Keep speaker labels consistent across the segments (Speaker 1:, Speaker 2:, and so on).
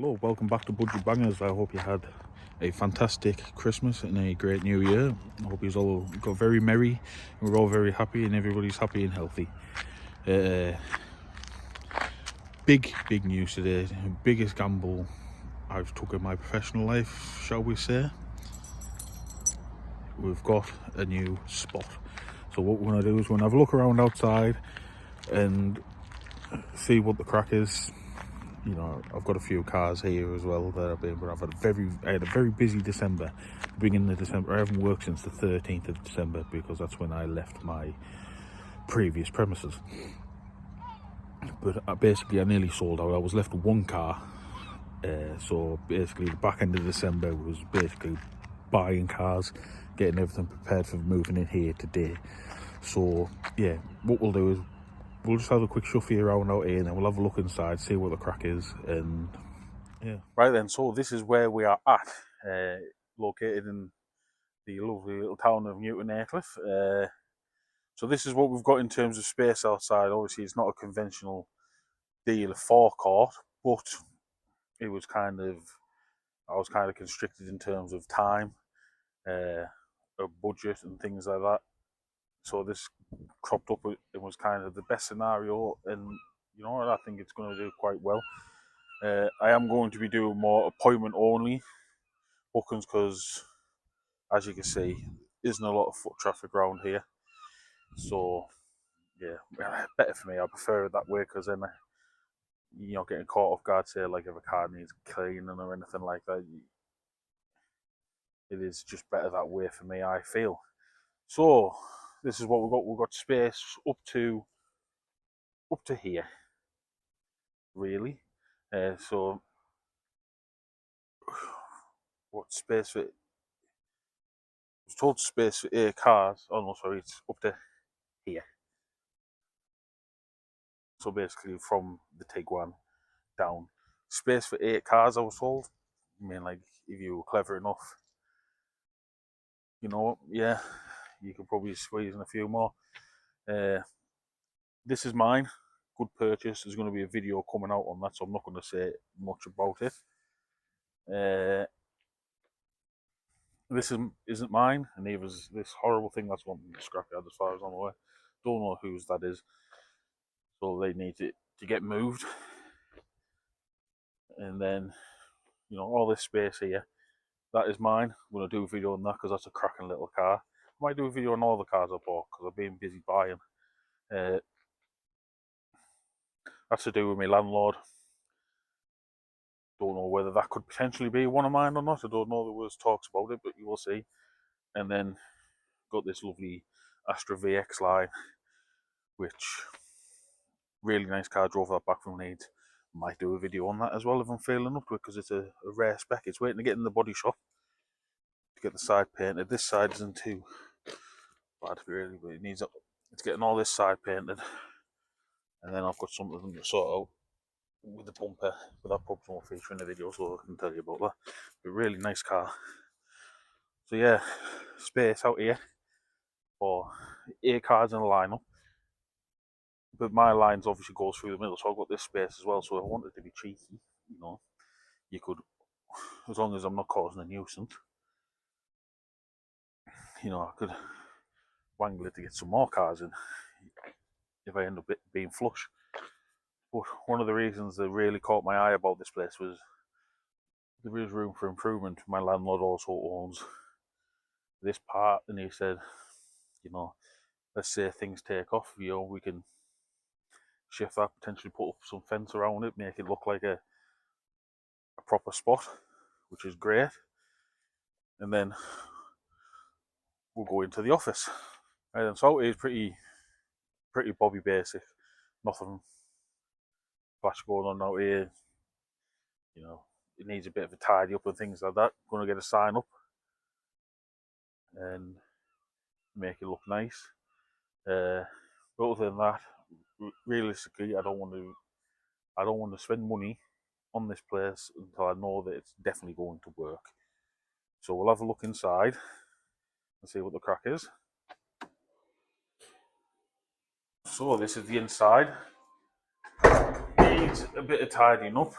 Speaker 1: Hello, welcome back to Budget Bangers. I hope you had a fantastic Christmas and a great New Year. I hope you all got very merry and we're all very happy and everybody's happy and healthy. Big news today. Biggest gamble I've took in my professional life, shall we say. We've got a new spot. So what we're going to do is we're going to have a look around outside and see what the crack is. You know, I've got a few cars here as well that I've been, but I had a very busy December. Beginning of December, I haven't worked since the 13th of December because that's when I left my previous premises. But basically I nearly sold out. I was left with one car. So basically the back end of December was basically buying cars, getting everything prepared for moving in here today. So yeah, what we'll do is we'll just have a quick shuffle around out here and then we'll have a look inside, see what the crack is, and yeah. Right then, so this is where we are at, located in the lovely little town of Newton Aycliffe. So this is what we've got in terms of space outside. Obviously it's not a conventional deal of forecourt, but it was I was kind of constricted in terms of time, a budget and things like that. So this cropped up, it was kind of the best scenario, and you know what, I think it's going to do quite well. I am going to be doing more appointment only bookings because, as you can see, there isn't a lot of foot traffic around here. So yeah, better for me. I prefer it that way because then you're not getting caught off guard, say like if a car needs cleaning or anything like that. It is just better that way for me, I feel. So this is what we've got. We've got space up to here, really. So what space for? I was told space for 8 cars. Oh no, sorry, it's up to here. So basically, from the Tiguan down, space for 8 cars. I was told. I mean, like if you were clever enough, you know, yeah, you could probably squeeze in a few more. This is mine. Good purchase. There's going to be a video coming out on that, so I'm not going to say much about it. This isn't mine, and neither is this horrible thing that's wanting the scrapyard, as far as I'm aware. Don't know whose that is, so they need it to get moved. And then, you know, all this space here, that is mine. I'm going to do a video on that because that's a cracking little car. I might do a video on all the cars I bought because I've been busy buying. That's to do with my landlord. Don't know whether that could potentially be one of mine or not. I don't know. There was talks about it, but you will see. And then got this lovely Astra VX line, which really nice car. Drove that back from Leeds. Might do a video on that as well if I'm feeling up to it because it's a rare spec. It's waiting to get in the body shop to get the side painted. This side isn't too bad really, but it's getting all this side painted, and then I've got something to sort out with the bumper, but that probably won't feature in the video, so I can tell you about that. But really nice car. So yeah, space out here for 8 cars in a lineup. But my lines obviously goes through the middle, so I've got this space as well. So I wanted to be cheeky, you know. You could, as long as I'm not causing a nuisance, you know, I could wangle it to get some more cars in if I end up being flush. But one of the reasons that really caught my eye about this place was there is room for improvement. My landlord also owns this part, and he said, you know, let's say things take off, you know, we can shift that, potentially put up some fence around it, make it look like a proper spot, which is great. And then we'll go into the office. And so it is pretty Bobby basic. Nothing flash going on out here. You know, it needs a bit of a tidy up and things like that. Going to get a sign up and make it look nice. But other than that, realistically, I don't want to spend money on this place until I know that it's definitely going to work. So we'll have a look inside and see what the crack is. So this is the inside. Needs a bit of tidying up.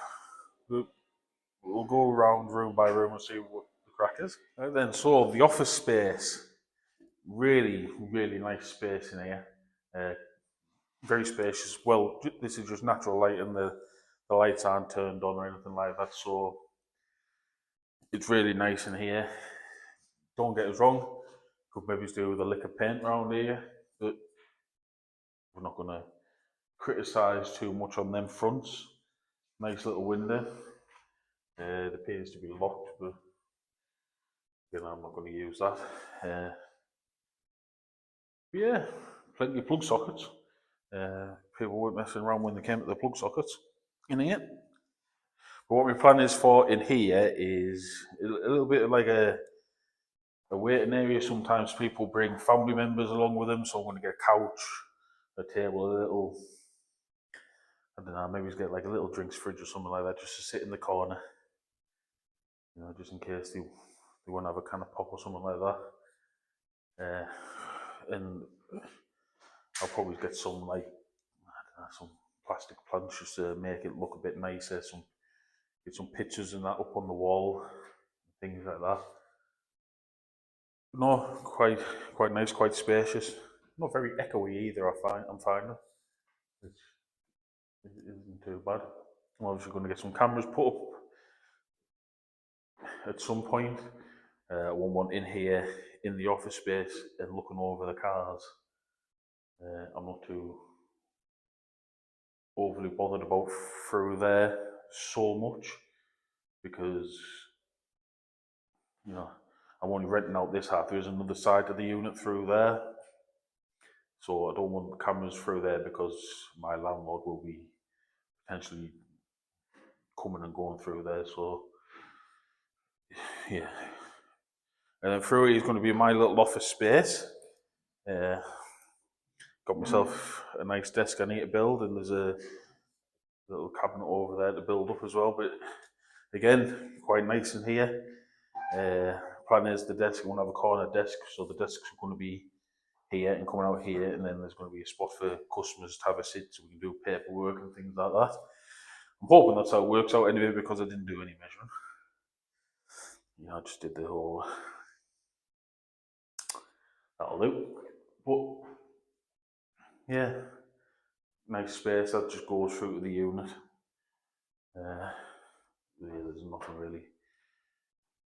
Speaker 1: But we'll go around room by room and see what the crack is. And then, so the office space, really, really nice space in here. Very spacious. Well, this is just natural light, and the lights aren't turned on or anything like that. So it's really nice in here. Don't get us wrong. Could maybe do with a lick of paint around here, but we're not going to criticise too much on them fronts. Nice little window. It appears to be locked, but you know, I'm not going to use that. Yeah, plenty of plug sockets. People weren't messing around when they came to the plug sockets in here. But what my plan is for in here is a little bit of like a waiting area. Sometimes people bring family members along with them, so I'm going to get a couch, a table, a little, I don't know, maybe get like a little drinks fridge or something like that, just to sit in the corner, you know, just in case they want to have a can of pop or something like that. And I'll probably get some like, I don't know, some plastic plants just to make it look a bit nicer. Get some pictures and that up on the wall, things like that. No, quite nice, quite spacious. Not very echoey either. I'm finding, which isn't too bad. I'm obviously going to get some cameras put up at some point. I want one in here in the office space and looking over the cars. I'm not too overly bothered about through there so much because, you know, I'm only renting out this half. There's another side of the unit through there, so I don't want cameras through there because my landlord will be potentially coming and going through there. So yeah, and then through here is going to be my little office space. Got myself a nice desk I need to build, and there's a little cabinet over there to build up as well. But again, quite nice in here. Plan is the desk, I'm going to have a corner desk, so the desks are going to be here and coming out here, and then there's going to be a spot for customers to have a sit so we can do paperwork and things like that. I'm hoping that's how it works out anyway, because I didn't do any measuring. You know, I just did the whole, that'll do. But yeah, nice space that just goes through to the unit. Yeah, there's nothing really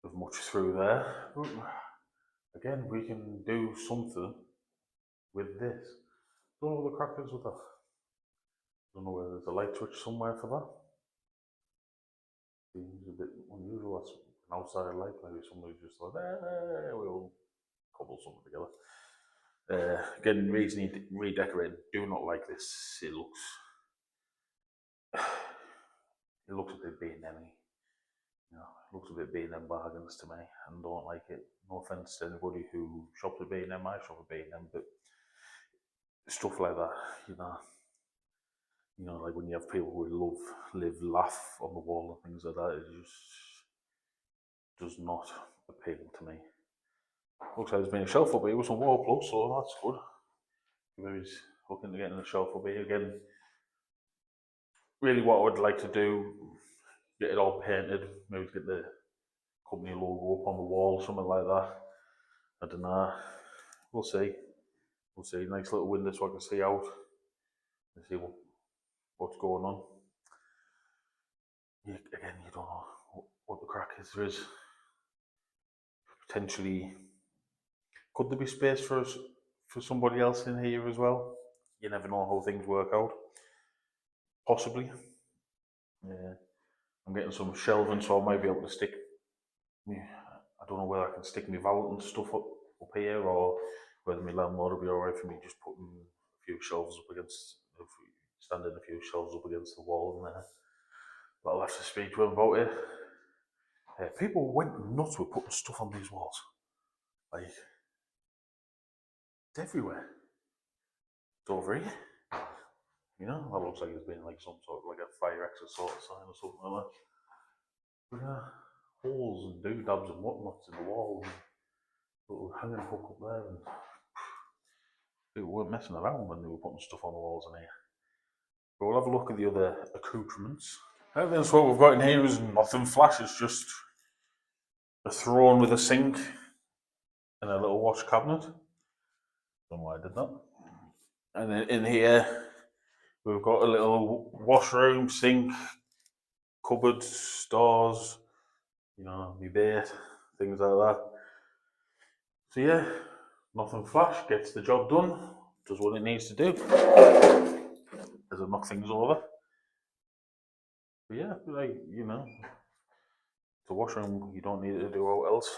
Speaker 1: of much through there. But again, we can do something with this. Don't know what the crack is with that. Don't know whether there's a light switch somewhere for that. Seems a bit unusual. That's an outside light. Maybe somebody just thought, we'll cobble something together. Again, reason you redecorate. Do not like this. It looks a bit B&M-y. You know, it looks a bit B&M bargains to me, and don't like it. No offense to anybody who shops at B&M. I shop at B&M, but stuff like that, you know, like when you have people who live, laugh on the wall and things like that, it just does not appeal to me. Looks like there's been a shelf up here with some wall plugs, so that's good. Maybe he's looking to get in the shelf up here again. Really, what I would like to do, get it all painted, maybe get the company logo up on the wall, something like that. I don't know. We'll see. We'll see. Nice little window so I can see out and see what's going on. Again, you don't know what the crack is. There is potentially, could there be space for somebody else in here as well? You never know how things work out. Possibly. Yeah. I'm getting some shelving, so I might be able to stick. I don't know whether I can stick my valet and stuff up here, or whether my landlord will be alright for me just putting a few shelves up against, standing a few shelves up against the wall in there. But I'll have to speak to him about it. People went nuts with putting stuff on these walls. Like, it's everywhere. It's over here. You know, that looks like it's been like some sort of like a fire exit sort of sign or something like that. But yeah, holes and doodads and whatnots in the wall, and little hanging hook up there, and people weren't messing around when they were putting stuff on the walls in here. But we'll have a look at the other accoutrements. That's what we've got in here is nothing flash. It's just a throne with a sink and a little wash cabinet. Don't know why I did that. And then in here, we've got a little washroom, sink, cupboard, stores, you know, my bait, things like that. So yeah, nothing flash, gets the job done, does what it needs to do. As I knock things over. But yeah, like, you know, the washroom, you don't need to do what else.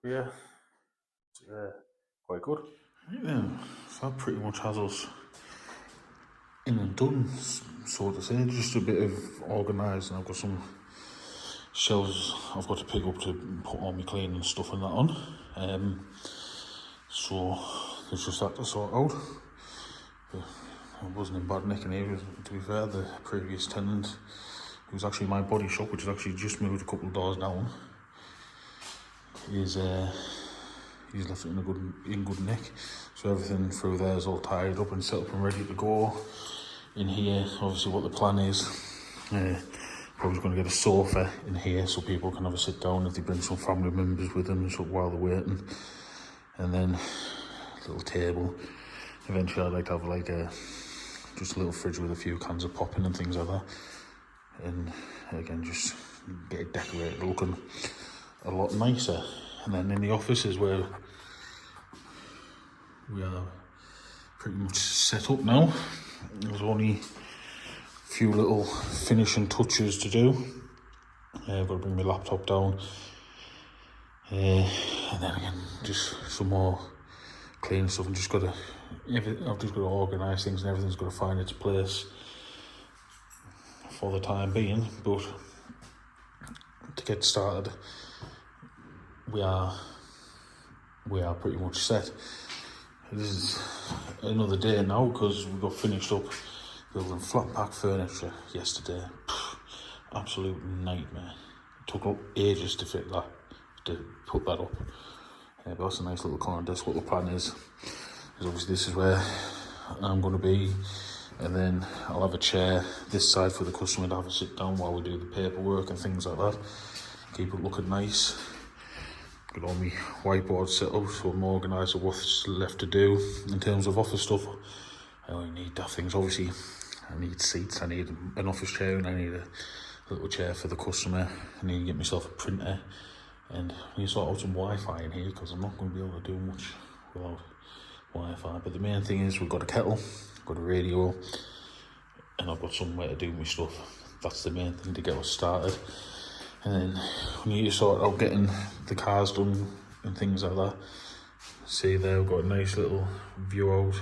Speaker 1: But yeah, it's quite good. Yeah, so that pretty much has us in and done, so to say. Just a bit of organising. I've got some shelves I've got to pick up to put all my cleaning stuff and that on. So there's just that to sort out. But I wasn't in bad nick in here, to be fair. The previous tenant, who was actually my body shop, which has actually just moved a couple of doors down, he's left it in good nick. So everything through there is all tied up and set up and ready to go. In here, obviously what the plan is, probably going to get a sofa in here so people can have a sit down if they bring some family members with them so while they're waiting. And then a little table. Eventually I'd like to have like just a little fridge with a few cans of popping and things like that. And again, just get it decorated, looking a lot nicer. And then in the office is where we are pretty much set up now. There's only a few little finishing touches to do. I've got to bring my laptop down. And then again, just some more cleaning stuff. I've just got to organise things and everything's got to find its place for the time being. But to get started, we are pretty much set. This is another day now because we got finished up building flat pack furniture yesterday. Absolute nightmare. It took ages to put that up. But that's a nice little corner desk. What the plan is obviously this is where I'm going to be, and then I'll have a chair this side for the customer to have a sit down while we do the paperwork and things like that. Keep it looking nice. Got all my whiteboard set up so I'm organised with what's left to do in terms of office stuff. I only need that things. Obviously, I need seats, I need an office chair, and I need a little chair for the customer. I need to get myself a printer, and I need to sort out some Wi-Fi in here because I'm not going to be able to do much without Wi-Fi. But the main thing is we've got a kettle, got a radio, and I've got somewhere to do my stuff. That's the main thing to get us started. And then we need to sort out getting the cars done and things like that. See there, we've got a nice little view out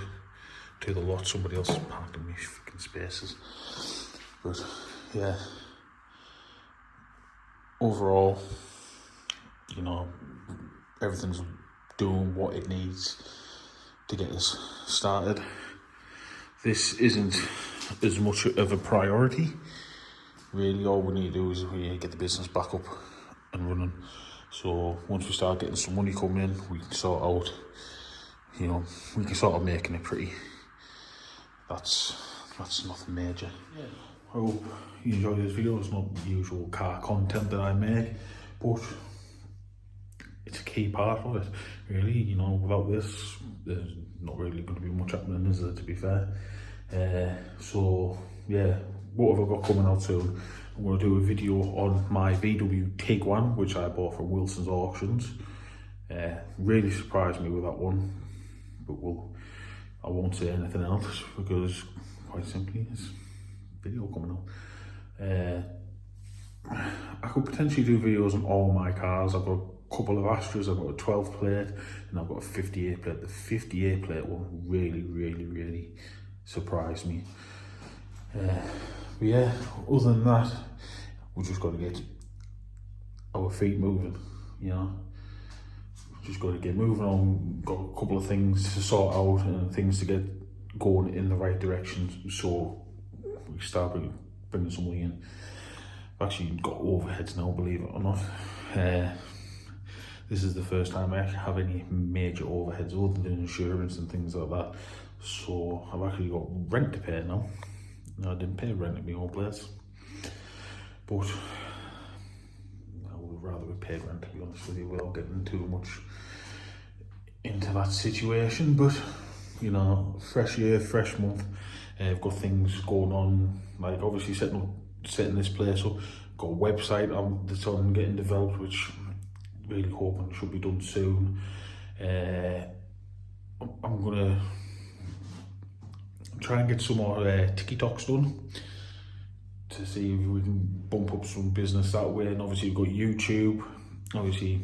Speaker 1: to the lot. Somebody else has parked in these freaking spaces. But yeah, overall, you know, everything's doing what it needs to get us started. This isn't as much of a priority. Really, all we need to do is get the business back up and running. So once we start getting some money coming in, we can sort out, you know, we can start making it pretty. That's nothing major. Yeah. I hope you enjoy this video. It's not the usual car content that I make, but it's a key part of it, really. You know, without this, there's not really going to be much happening, is there, to be fair? So yeah, what have I got coming out soon? I'm going to do a video on my VW Tiguan, which I bought from Wilson's Auctions. Really surprised me with that one, but I won't say anything else because quite simply it's a video coming out. I could potentially do videos on all my cars. I've got a couple of Astras, I've got a 12 plate and I've got a 58 plate. The 58 plate one really surprised me. But yeah, other than that, we just got to get our feet moving, you know. Just got to get moving on. Got a couple of things to sort out and things to get going in the right direction so we start bringing some money in. I've actually got overheads now, believe it or not. This is the first time I have any major overheads other than insurance and things like that. So I've actually got rent to pay now. No, I didn't pay rent at my old place. but I would rather be paid rent, to be honest with you, without getting too much into that situation. But you know, fresh year, fresh month. I've got things going on, like obviously setting this place up. Got a website that's on getting developed, which I'm really hoping should be done soon. I'm gonna try and get some more TikToks done to see if we can bump up some business that way. And obviously we've got YouTube. Obviously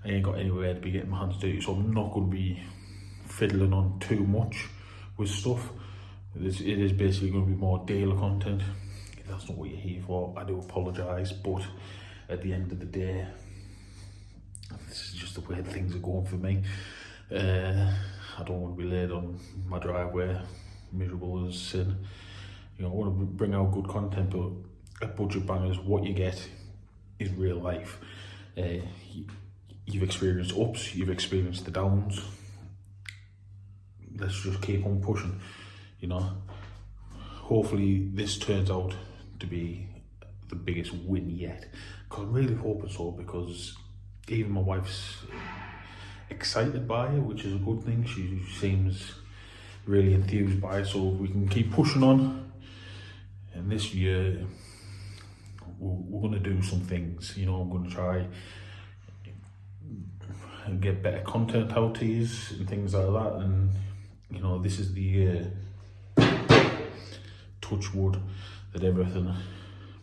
Speaker 1: I ain't got anywhere to be getting my hands dirty, so I'm not going to be fiddling on too much with stuff. It is basically going to be more daily content. If that's not what you're here for, I do apologise, but at the end of the day, this is just the way things are going for me. I don't want to be laid on my driveway, miserable as sin. You know, I want to bring out good content, but at Budget Bangers, what you get is real life. You've experienced ups, you've experienced the downs. Let's just keep on pushing, you know. Hopefully this turns out to be the biggest win yet, because I'm really hoping so, because even my wife's excited by it, which is a good thing. She seems really enthused by it, so we can keep pushing on. And this year we're going to do some things, you know. I'm going to try and get better content out to you and things like that. And you know, this is the year, touch wood, that everything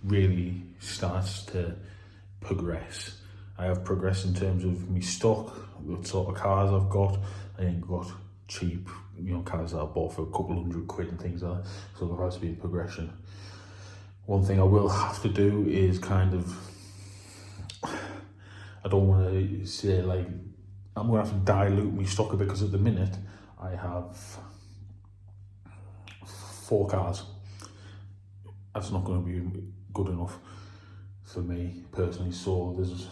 Speaker 1: really starts to progress. I have progressed in terms of my stock, what sort of cars I've got. I ain't got cheap, you know, cars that I bought for a couple £100 and things like that. So there has to be a progression. One thing I will have to do is kind of, I don't want to say like, I'm going to have to dilute my stock a bit, because at the minute I have 4 cars. That's not going to be good enough for me personally. So there's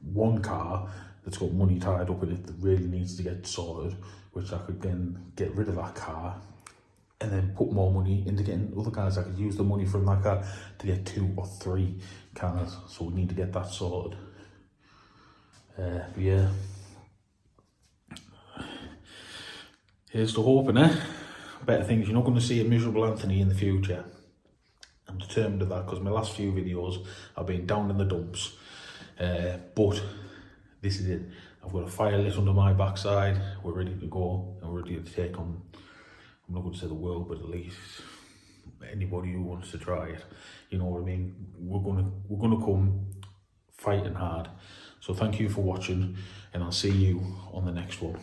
Speaker 1: one car that's got money tied up in it that really needs to get sorted, which I could then get rid of that car and then put more money into getting other cars. I could use the money from that car to get 2 or 3 cars. So we need to get that sorted. But yeah, here's to hoping, better things. You're not going to see a miserable Anthony in the future. I'm determined of that, because my last few videos I've been down in the dumps. But this is it. I've got a fire lit under my backside. We're ready to go, and we're ready to take on, I'm not going to say the world, but at least anybody who wants to try it. You know what I mean? We're gonna come fighting hard. So thank you for watching, and I'll see you on the next one.